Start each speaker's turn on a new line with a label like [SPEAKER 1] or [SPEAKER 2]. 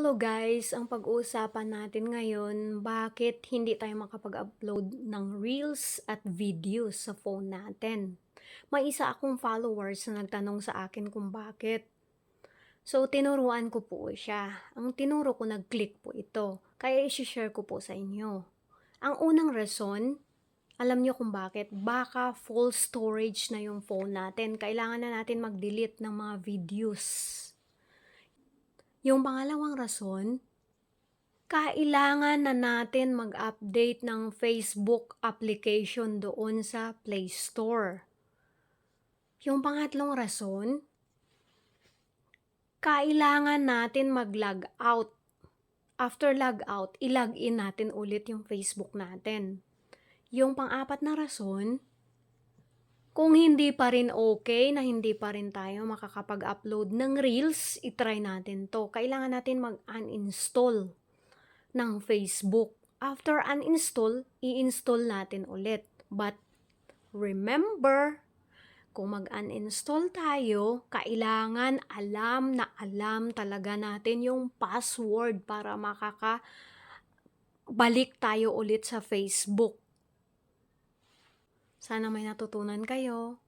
[SPEAKER 1] Hello guys, ang pag-uusapan natin ngayon, bakit hindi tayo makapag-upload ng reels at videos sa phone natin. May isa akong followers na nagtanong sa akin kung bakit. So, tinuruan ko po siya. Ang tinuro ko, nag-click po ito. Kaya isi-share ko po sa inyo. Ang unang rason, alam niyo kung bakit? Baka full storage na yung phone natin. Kailangan na natin mag-delete ng mga videos. Yung pangalawang rason, kailangan na natin mag-update ng Facebook application doon sa Play Store. Yung pangatlong rason, kailangan natin mag-log out. After log out, i-log in natin ulit yung Facebook natin. Yung pang-apat na rason, kung hindi pa rin okay na hindi pa rin tayo makakapag-upload ng Reels, itry natin to. Kailangan natin mag-uninstall ng Facebook. After uninstall, i-install natin ulit. But remember, kung mag-uninstall tayo, kailangan alam na alam talaga natin yung password para makakabalik tayo ulit sa Facebook. Sana may natutunan kayo.